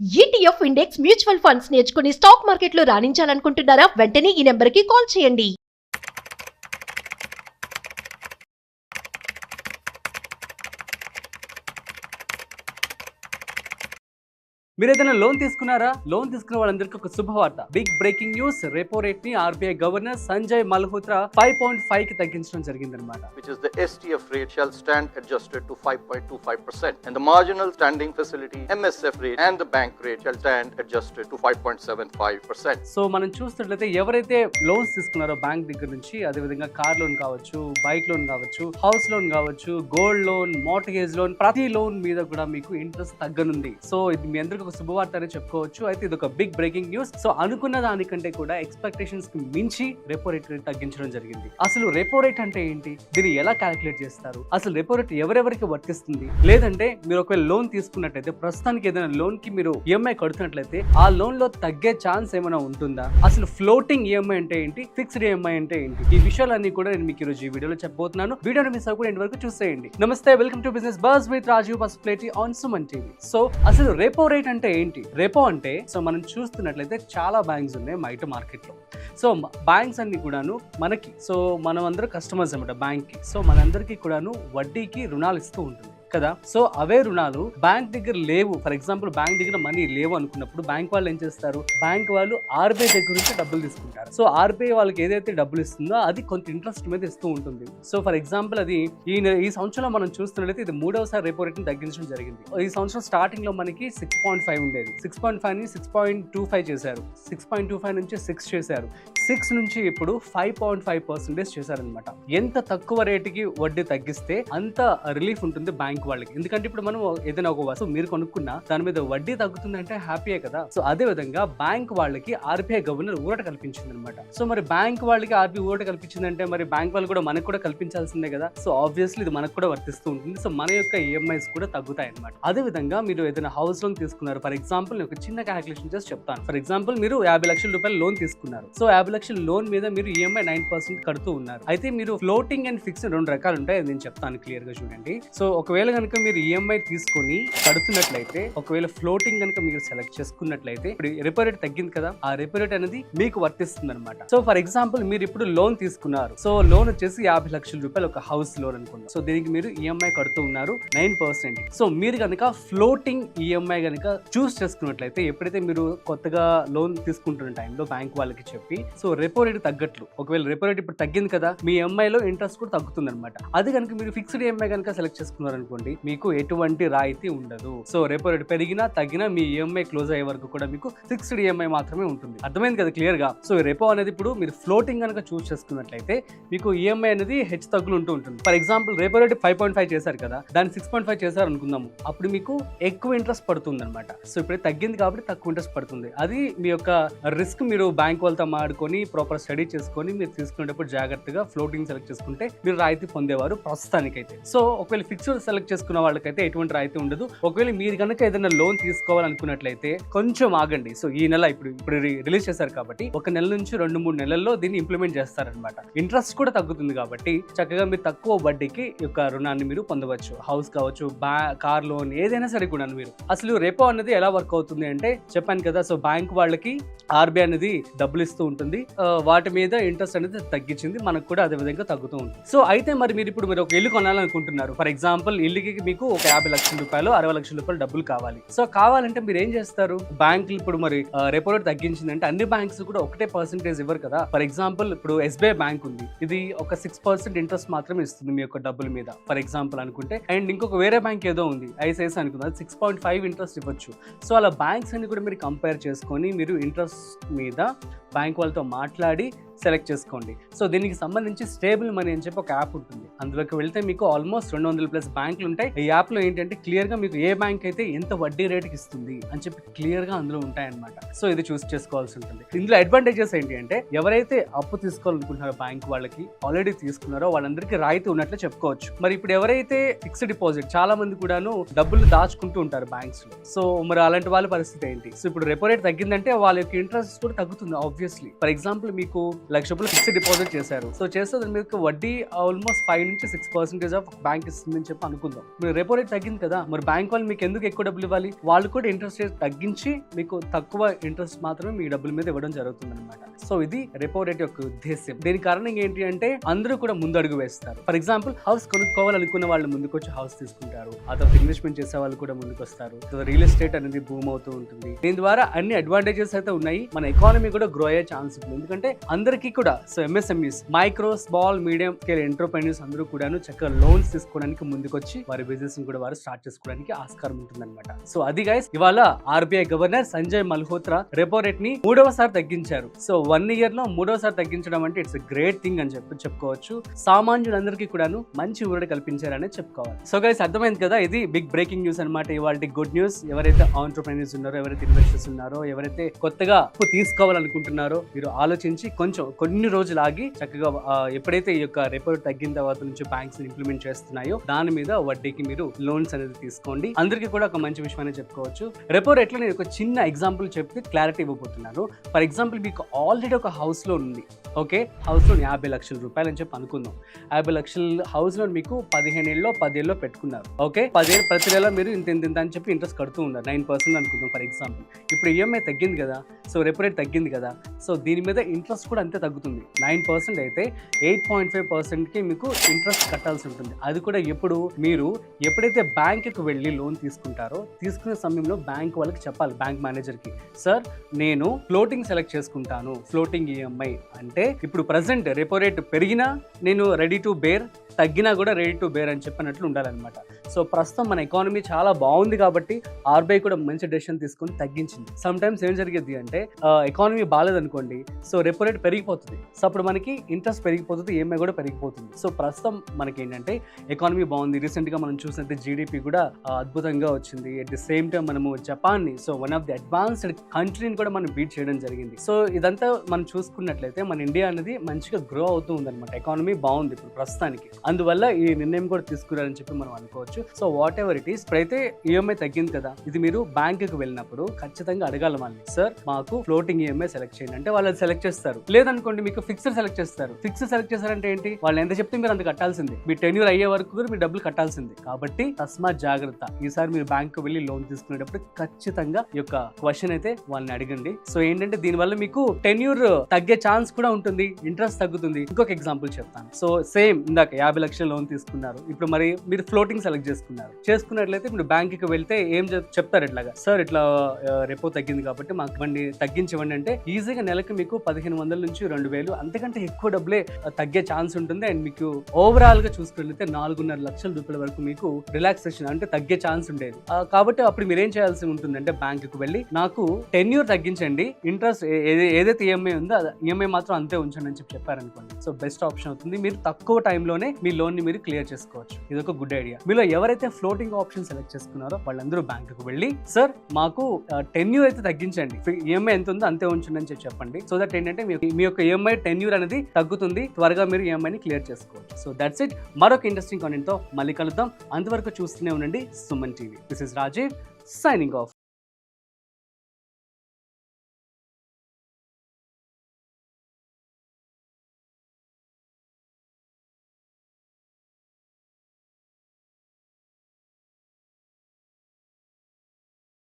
ETF index mutual funds నేర్చుకుని stock మార్కెట్లో రాణించాలనుకుంటున్నారా? వెంటనే ఈ నెంబర్కి కాల్ చేయండి. మీరు ఏదైనా లోన్ తీసుకున్నారా? లోన్ తీసుకున్న వాళ్ళందరికీ ఒక శుభవార్త. Big breaking news. Repo rate ని ఆర్బీఐ గవర్నర్ సంజయ్ మల్హోత్రా 5.5 కి తగ్గించడం జరిగిందన్నమాట. Which is the STF rate shall stand adjusted to 5.25% and the marginal standing facility MSF rate and the bank rate shall stand adjusted to 5.75%. So మనం చూస్తున్నట్లయితే ఎవరైతే loans తీసుకున్నారో bank దగ్గర నుంచి, అదే విధంగా కార్ లోన్ కావచ్చు, బైక్ లోన్ కావచ్చు, హౌస్ లోన్ కావచ్చు, గోల్డ్ లోన్, మార్ట్గేజ్ లోన్, ప్రతి లోన్ మీద కూడా మీకు ఇంట్రెస్ట్ తగ్గనుంది. సో ఇది మీ అందరికీ ఒక శుభవార్త అని చెప్పుకోవచ్చు. అయితే ఇది ఒక బిగ్ బ్రేకింగ్ న్యూస్. సో అనుకున్న దానికంటే కూడా ఎక్స్పెక్టేషన్స్ కి మించి రెపో రేట్ తగ్గించడం జరిగింది. అసలు రెపో రేట్ అంటే ఏంటి? దీన్ని ఎలా క్యాలిక్యులేట్ చేస్తారు? అసలు రెపో రేట్ ఎవరెవరికి వర్తిస్తుంది? లేదంటే మీరు ఒకవేళ లోన్ తీసుకున్నట్లయితే, ప్రస్తుతానికి ఏదైనా లోన్ కి మీరు ఈఎంఐ కడుతున్నట్లయితే ఆ లోన్ లో తగ్గే ఛాన్స్ ఏమైనా ఉంటుందా? అసలు ఫ్లోటింగ్ ఈఎంఐ అంటే ఏంటి? ఫిక్స్డ్ ఈఎంఐ అంటే ఏంటి? ఈ విషయాలన్నీ కూడా నేను మీకు ఈ రోజు ఈ వీడియోలో చెప్పబోతున్నాను. వీడియోని మిస్ అవ్వకుండా ఎండ్ వరకు చూసేయండి. నమస్తే, welcome to business buzz with Rajeev Pasupuleti on Suman TV. So అసలు రెపో రేట్ అంటే ఏంటి? రెపో అంటే, సో మనం చూస్తున్నట్లయితే చాలా బ్యాంక్స్ ఉన్నాయి బయట మార్కెట్ లో. సో బ్యాంక్స్ అన్ని కూడాను మనకి, సో మనం అందరూ కస్టమర్స్ అన్నమాట బ్యాంక్ కి. సో మనందరికీ కూడాను వడ్డీకి రుణాలు ఇస్తూ ఉంటుంది కదా. సో అవే రుణాలు బ్యాంక్ దగ్గర లేవు. ఫర్ ఎగ్జాంపుల్ బ్యాంక్ దగ్గర మనీ లేవు అనుకున్నప్పుడు బ్యాంక్ వాళ్ళు ఏం చేస్తారు? బ్యాంక్ వాళ్ళు ఆర్బీఐ దగ్గర నుంచి డబ్బులు తీసుకుంటారు. సో ఆర్బీఐ వాళ్ళకి ఏదైతే డబ్బులు ఇస్తుందో అది కొంత ఇంట్రెస్ట్ మీద ఇస్తూ ఉంటుంది. సో ఫర్ ఎగ్జాంపుల్ అది ఈ సంవత్సరంలో మనం చూస్తున్నట్లయితే ఇది 3వసారి రెపో రేట్ ని తగ్గించడం జరిగింది. ఈ సంవత్సరం స్టార్టింగ్ లో మనకి 6.5 ఉండేది. 6.5 ని 6.25 చేశారు. 6.25 నుంచి 6 చేశారు. 6 నుంచి ఇప్పుడు 5.5% చేశారనమాట. ఎంత తక్కువ రేటుకి వడ్డీ తగ్గిస్తే అంత రిలీఫ్ ఉంటుంది బ్యాంక్ వాళ్ళకి. ఎందుకంటే ఇప్పుడు మనం ఏదైనా ఒక వస్తువు మీరు కొనుక్కున్నా దాని మీద వడ్డీ తగ్గుతుందంటే హ్యాపీయే కదా. సో అదే విధంగా బ్యాంక్ వాళ్ళకి ఆర్బీఐ గవర్నర్ ఊరట కల్పించింది అనమాట. సో మరి బ్యాంక్ వాళ్ళకి ఆర్బీఐ ఊరట కల్పించిందంటే మరి బ్యాంక్ వాళ్ళు కూడా మనకు కూడా కల్పించాల్సిందే కదా. సో ఆబ్వియస్లీ ఇది మనకు కూడా వర్తిస్తూ ఉంటుంది. సో మన యొక్క ఈఎంఐస్ కూడా తగ్గుతాయి అనమాట. అదే విధంగా మీరు ఏదైనా హౌస్ లోన్ తీసుకున్నారు, ఫర్ ఎగ్జాంపుల్ నేను ఒక చిన్న క్యాలిక్యులేషన్ చేసి చెప్తాను. ఫర్ ఎగ్జాంపుల్ మీరు 50 లక్షల రూపాయలు లోన్ తీసుకున్నారు. సో 50 లక్షల లోన్ మీద మీరు ఈఎంఐ 9% కడుతూ ఉన్నారు. అయితే మీరు ఫ్లోటింగ్ అండ్ ఫిక్స్డ్ 2 రకాలు ఉంటాయి. నేను చెప్తాను క్లియర్ గా చూడండి. సో ఒకవేళ కనుక మీరు ఈఎంఐ తీసుకొని కడుతున్నట్లయితే, ఒకవేళ ఫ్లోటింగ్ కనుక మీరు సెలెక్ట్ చేసుకున్నట్లయితే, ఇప్పుడు రెపో రేట్ తగ్గింది కదా, ఆ రెపో రేట్ అనేది మీకు వర్తిస్తుంది అనమాట. సో ఫర్ ఎగ్జాంపుల్ మీరు ఇప్పుడు లోన్ తీసుకున్నారు. సో లోన్ వచ్చేసి 50 లక్షల రూపాయలు ఒక హౌస్ లోన్ అనుకున్నారు. సో దీనికి మీరు ఈఎంఐ కడుతూ ఉన్నారు 9%. సో మీరు కనుక ఫ్లోటింగ్ ఈఎంఐ కనుక చూస్ చేసుకున్నట్లయితే, ఎప్పుడైతే మీరు కొత్తగా లోన్ తీసుకుంటున్న టైంలో బ్యాంక్ వాళ్ళకి చెప్పి, సో రెపో రేట్ తగ్గట్లు, ఒకవేళ రెపో రేట్ ఇప్పుడు తగ్గింది కదా, మీ ఈఎంఐలో ఇంట్రెస్ట్ కూడా తగ్గుతుంది అనమాట. అది కనుక మీరు ఫిక్స్డ్ ఈఎంఐ కనుక సెలెక్ట్ చేసుకున్నారు అనుకోండి, మీకు ఎటువంటి రాయితీ ఉండదు. సో రెపో రేట్ పెరిగినా తగ్గినా మీ ఈఎంఐ క్లోజ్ అయ్యే వరకు కూడా మీకు ఫిక్స్డ్ ఈఎంఐ మాత్రమే ఉంటుంది. అర్థమైంది కదా క్లియర్ గా. సో రెపో అనేది ఇప్పుడు మీరు ఫ్లోటింగ్ కనుక చూస్ చేసుకున్నట్లయితే మీకు ఈఎంఐ అనేది హెచ్చు తగ్గులు ఉంటూ ఉంటుంది. ఫర్ ఎగ్జాంపుల్ రెపో రేట్ 5.5 చేశారు కదా, దాన్ని 6.5 చేశారు అనుకుందాము, అప్పుడు మీకు ఎక్కువ ఇంట్రెస్ట్ పడుతుంది అనమాట. సో ఇప్పుడు తగ్గింది కాబట్టి తక్కువ ఇంట్రెస్ట్ పడుతుంది. అది మీ యొక్క రిస్క్. మీరు బ్యాంక్ వాళ్ళతో మాడుకొని ప్రాపర్ స్టడీ చేసుకొని మీరు తీసుకునేటప్పుడు జాగ్రత్తగా ఫ్లోటింగ్ సెలెక్ట్ చేసుకుంటే మీరు రాయితీ పొందేవారు ప్రస్తుతానికైతే. సో ఒకవేళ ఫిక్స్డ్ సెలెక్ట్ చేసుకున్న వాళ్ళకైతే ఎటువంటి రాయితీ ఉండదు. ఒకవేళ మీరు కనుక ఏదైనా లోన్ తీసుకోవాలనుకున్నట్లయితే కొంచెం ఆగండి. సో ఈ నెల ఇప్పుడు రిలీజ్ చేశారు కాబట్టి 1 నెల నుంచి 2-3 నెలల్లో దీన్ని ఇంప్లిమెంట్ చేస్తారనమాట. ఇంట్రెస్ట్ కూడా తగ్గుతుంది కాబట్టి చక్కగా మీరు తక్కువ వడ్డీకి యొక్క రుణాన్ని మీరు పొందవచ్చు. హౌస్ కావచ్చు, కార్ లోన్, ఏదైనా సరే కూడా మీరు. అసలు రెపో అనేది ఎలా వర్క్ అవుతుంది అంటే చెప్పాను కదా. సో బ్యాంక్ వాళ్ళకి ఆర్బీఐ అనేది డబ్బులు ఇస్తూ ఉంటుంది. వాటి మీద ఇంట్రెస్ట్ అనేది తగ్గించింది, మనకు కూడా అదే విధంగా తగ్గుతూ ఉంటుంది. సో అయితే మరి మీరు ఇప్పుడు ఒక ఇల్లు కొనాలనుకుంటున్నారు. ఫర్ ఎగ్జాంపుల్ ఇల్లుకి మీకు ఒక 50 లక్షల రూపాయలు, 60 లక్షల రూపాయలు డబ్బులు కావాలి. సో కావాలంటే మీరు ఏం చేస్తారు? బ్యాంకులు ఇప్పుడు మరి రెపో రేట్ తగ్గించిందంటే అన్ని బ్యాంక్స్ కూడా ఒకటే పర్సెంటేజ్ ఇవ్వరు కదా. ఫర్ ఎగ్జాంపుల్ ఇప్పుడు ఎస్బీఐ బ్యాంక్ ఉంది, ఇది ఒక 6% ఇంట్రెస్ట్ మాత్రమే ఇస్తుంది మీ యొక్క డబ్బుల మీద, ఫర్ ఎగ్జాంపుల్ అనుకుంటే. అండ్ ఇంకొక వేరే బ్యాంక్ ఏదో ఉంది, ఐసిఐసిఐ అనుకుంది, 6.5 ఇంట్రెస్ట్ ఇవ్వచ్చు. సో అలా బ్యాంక్స్ అన్ని కూడా మీరు కంపేర్ చేసుకొని మీరు ఇంట్రెస్ట్ మీద బ్యాంక్ వాళ్ళతో మాట్లాడి సెలెక్ట్ చేసుకోండి. సో దీనికి సంబంధించి స్టేబుల్ మనీ అని చెప్పి ఒక యాప్ ఉంటుంది. అందులోకి వెళ్తే మీకు ఆల్మోస్ట్ 200+ బ్యాంకులు ఉంటాయి. ఈ యాప్ లో ఏంటంటే క్లియర్ గా మీకు ఏ బ్యాంక్ అయితే ఎంత వడ్డీ రేటుకి ఇస్తుంది అని చెప్పి క్లియర్ గా అందులో ఉంటాయన్నమాట. సో ఇది చూస్ చేసుకోవాల్సి ఉంటుంది. ఇందులో అడ్వాంటేజెస్ ఏంటి అంటే, ఎవరైతే అప్పు తీసుకోవాలనుకుంటున్నారో బ్యాంక్ వాళ్ళకి ఆల్రెడీ తీసుకున్నారో వాళ్ళందరికీ రాయితీ ఉన్నట్లు చెప్పుకోవచ్చు. మరి ఇప్పుడు ఎవరైతే ఫిక్స్డ్ డిపాజిట్, చాలా మంది కూడాను డబ్బులు దాచుకుంటూ ఉంటారు బ్యాంక్స్ లో. సో మరి అలాంటి వాళ్ళ పరిస్థితి ఏంటి? సో ఇప్పుడు రెపో రేట్ తగ్గిందంటే వాళ్ళ యొక్క ఇంట్రెస్ట్ కూడా తగ్గుతుంది ఆబ్వియస్లీ. ఫర్ ఎగ్జాంపుల్ మీకు ₹1,00,000 ఫిక్స్డ్ డిపాజిట్ చేశారు. సో చేస్తే మీకు వడ్డీ ఆల్మోస్ట్ 5 నుంచి 6% ఆఫ్ బ్యాంక్ ఇస్తుందని చెప్పి అనుకుందాం. అనుకుందాం, మీరు రెపో రేట్ తగ్గింది కదా, మరి బ్యాంక్ వాళ్ళు మీకు ఎందుకు ఎక్కువ డబ్బులు ఇవ్వాలి? వాళ్ళు కూడా ఇంట్రెస్ట్ రేట్ తగ్గించి మీకు తక్కువ ఇంట్రెస్ట్ మాత్రమే మీ డబ్బుల మీద ఇవ్వడం జరుగుతుంది అనమాట. సో ఇది రెపో రేట్ యొక్క ఉద్దేశం. దీని కారణం ఏంటి అంటే అందరూ కూడా ముందు అడుగు వేస్తారు. ఫర్ ఎగ్జాంపుల్ హౌస్ కొనుక్కోవాలనుకున్న వాళ్ళు ముందుకు వచ్చి హౌస్ తీసుకుంటారు, ఆ తర్వాత ఇన్వెస్ట్మెంట్ చేసే వాళ్ళు కూడా ముందుకు వస్తారు, రియల్ ఎస్టేట్ అనేది బూమ్ అవుతూ ఉంటుంది. దీని ద్వారా అన్ని అడ్వాంటేజెస్ అయితే ఉన్నాయి, మన ఎకానమీ కూడా గ్రో అయ్యే ఛాన్స్ ఉంటుంది. ఎందుకంటే అందరికీ కూడా so MSMEs, micro small medium scale entrepreneurs అందరూ కూడా చక్కగా లోన్స్ తీసుకోవడానికి ముందుకొచ్చి వారి బిజినెస్ కూడా వారు స్టార్ట్ చేసుకోవడానికి ఆస్కారం ఉంటుంది అనమాట. సో అది గైస్, ఇవాళ RBI governor Sanjay Malhotra repo rate ని 3వసారి తగ్గించారు. సో 1 year లో 3వసారి తగ్గించడం అంటే ఇట్స్ గ్రేట్ థింగ్ అని చెప్పుకోవచ్చు. సామాన్యులందరికీ కూడాను మంచి ఊరట కల్పించారనే చెప్పుకోవాలి. సో గైస్, అర్థమైంది కదా, ఇది బిగ్ బ్రేకింగ్ న్యూస్ అనమాట. ఇవాళ గుడ్ న్యూస్. ఎవరైతే ఆంటర్‌ప్రెన్యూర్స్ ఉన్నారో, ఎవరైతే ఇన్వెస్టర్స్ ఉన్నారో, ఎవరైతే కొత్తగా తీసుకోవాలనుకుంటున్నారో, మీరు ఆలోచించి కొన్ని రోజులు ఆగి చక్కగా ఎప్పుడైతే ఈ యొక్క రెపో రేట్ తగ్గిన తర్వాత నుంచి బ్యాంక్స్ ఇంప్లిమెంట్ చేస్తున్నాయో దాని మీద వడ్డీకి మీరు లోన్స్ అనేది తీసుకోండి. అందరికీ కూడా ఒక మంచి విషయం అనేది చెప్పుకోవచ్చు. రెపో రేట్ లో నేను ఒక చిన్న ఎగ్జాంపుల్ చెప్పి క్లారిటీ ఇవ్వబోతున్నాను. ఫర్ ఎగ్జాంపుల్, మీకు ఆల్రెడీ ఒక హౌస్ లోన్ ఉంది. ఓకే, హౌస్ లోన్ 50 లక్షల రూపాయలు అని చెప్పి అనుకుందాం. 50 లక్షల హౌస్ లోన్ మీకు 15 ఏళ్ళలో 10 ఏళ్ళలో పెట్టుకున్నారు. ఓకే, 10 ఏళ్ళు ప్రతి నెల మీరు ఇంత అని చెప్పి ఇంట్రెస్ట్ కడుతూ ఉన్నారు. 9% అనుకుందాం ఫర్ ఎగ్జాంపుల్. ఇప్పుడు ఈఎంఐ తగ్గింది కదా, సో రెపో రేట్ తగ్గింది కదా, సో దీని మీద ఇంట్రెస్ట్ కూడా అంతే తగ్గుతుంది. 9% అయితే 8.5%కి మీకు ఇంట్రెస్ట్ కట్టాల్సి ఉంటుంది. అది కూడా మీరు ఎప్పుడైతే బ్యాంకుకి వెళ్ళి లోన్ తీసుకుంటారో, తీసుకునే సమయంలో బ్యాంక్ వాళ్ళకి చెప్పాలి, బ్యాంక్ మేనేజర్కి, సార్ నేను ఫ్లోటింగ్ సెలెక్ట్ చేసుకుంటాను, ఫ్లోటింగ్ ఈఎంఐ అంటే ఇప్పుడు ప్రజెంట్ రెపో రేట్ పెరిగినా నేను రెడీ టు బేర్, తగ్గినా కూడా రెడీ టు బేర్ అని చెప్పినట్లు ఉండాలన్నమాట. సో ప్రస్తుతం మన ఎకానమీ చాలా బాగుంది కాబట్టి ఆర్బీఐ కూడా మంచి డెసిషన్ తీసుకొని తగ్గించింది. సమ్ టైమ్స్ ఏం జరిగేది అంటే ఎకానమీ బాగాలేదనుకోండి, సో రెపో రేట్ పెరిగిపోతుంది. సో అప్పుడు మనకి ఇంట్రెస్ట్ పెరిగిపోతుంది, ఈఎంఐ కూడా పెరిగిపోతుంది. సో ప్రస్తుతం మనకి ఏంటంటే ఎకానమీ బాగుంది. రీసెంట్ గా మనం చూసినట్టు జీడిపి కూడా అద్భుతంగా వచ్చింది. అట్ ది సేమ్ టైం మనము జపాన్ ని, so one of the advanced కంట్రీని కూడా మనం బీట్ చేయడం జరిగింది. సో ఇదంతా మనం చూసుకున్నట్లయితే మన ఇండియా అనేది మంచిగా గ్రో అవుతూ ఉందన్నమాట. ఎకానమీ బాగుంది ఇప్పుడు ప్రస్తుతానికి. అందువల్ల ఈ నిర్ణయం కూడా తీసుకున్నారని చెప్పి మనం అనుకోవచ్చు. So what ever it is, ఇప్పుడైతే ఈఎంఐ తగ్గింది కదా, ఇది మీరు బ్యాంకుకి వెళ్ళినప్పుడు ఖచ్చితంగా అడగాలి వాళ్ళని, సార్ మాకు ఫ్లోటింగ్ ఈఎంఐ సెలెక్ట్ చేయండి అంటే వాళ్ళు అది సెలెక్ట్ చేస్తారు. లేదనుకోండి మీకు ఫిక్స్డ్ సెలెక్ట్ చేస్తారు. ఫిక్స్డ్ సెలెక్ట్ చేశారంటే ఏంటి, వాళ్ళు ఎంత చెప్తే మీరు అంత కట్టాల్సింది, మీ టెన్యూర్ అయ్యే వరకు కూడా మీరు డబ్బులు కట్టాల్సింది. కాబట్టి తస్మాత్ జాగ్రత్త, ఈసారి మీరు బ్యాంకు వెళ్ళి లోన్ తీసుకునేటప్పుడు ఖచ్చితంగా ఈ యొక్క క్వశ్చన్ అయితే వాళ్ళని అడగండి. సో ఏంటంటే దీనివల్ల మీకు టెన్యూర్ తగ్గే ఛాన్స్ కూడా ఉంటుంది, ఇంట్రెస్ట్ తగ్గుతుంది. ఇంకొక ఎగ్జాంపుల్ చెప్తాను. సో సేమ్ ఇందాక 50 లక్షల లోన్ తీసుకున్నారు, ఇప్పుడు మరి మీరు ఫ్లోటింగ్ సెలెక్ట్ చేసుకున్నట్లయితే ఇప్పుడు బ్యాంకుకి వెళ్తే ఏం చెప్తారు, ఇట్లాగా సార్ ఇట్లా రెపో తగ్గింది కాబట్టి మాకు ఇవ్వండి, తగ్గించివ్వండి అంటే ఈజీగా నెలకు మీకు 1500 నుంచి 2000 అంతకంటే ఎక్కువ డబ్బులే తగ్గే ఛాన్స్ ఉంటుంది. అండ్ మీకు ఓవరాల్ గా చూసుకున్నట్లయితే 4.5 లక్షల రూపాయల వరకు మీకు రిలాక్సేషన్ అంటే తగ్గే ఛాన్స్ ఉండేది. కాబట్టి అప్పుడు మీరేం చేయాల్సి ఉంటుందంటే బ్యాంకుకి వెళ్ళి నాకు టెన్యూర్ తగ్గించండి, ఇంట్రెస్ట్ ఏదైతే ఈఎంఐ ఉందో ఈఎంఐ మాత్రం అంతే ఉంచండి అని చెప్పారనుకోండి. సో బెస్ట్ ఆప్షన్ అవుతుంది. మీరు తక్కువ టైంలోనే మీ లోన్ ని మీరు క్లియర్ చేసుకోవచ్చు. ఇది ఒక గుడ్ ఐడియా. మీలో ఎవరైతే ఫ్లోటింగ్ ఆప్షన్ సెలెక్ట్ చేసుకున్నారో వాళ్ళందరూ బ్యాంకుకి వెళ్ళి, సార్ మాకు టెన్యూర్ అయితే తగ్గించండి, ఈఎంఐ ఎంత ఉందో అంతే ఉంచండి అని చెప్పండి. సో దట్ ఏంటంటే మీ యొక్క ఈఎంఐ టెన్యూర్ అనేది తగ్గుతుంది, త్వరగా మీరు ఈఎంఐని క్లియర్ చేసుకోవచ్చు. So that's it. మరొక ఇంట్రెస్టింగ్ కాంటెంట్ తో మళ్ళీ కలుద్దాం. అంతవరకు చూస్తూనే ఉండండి Suman TV. This is Rajiv signing of.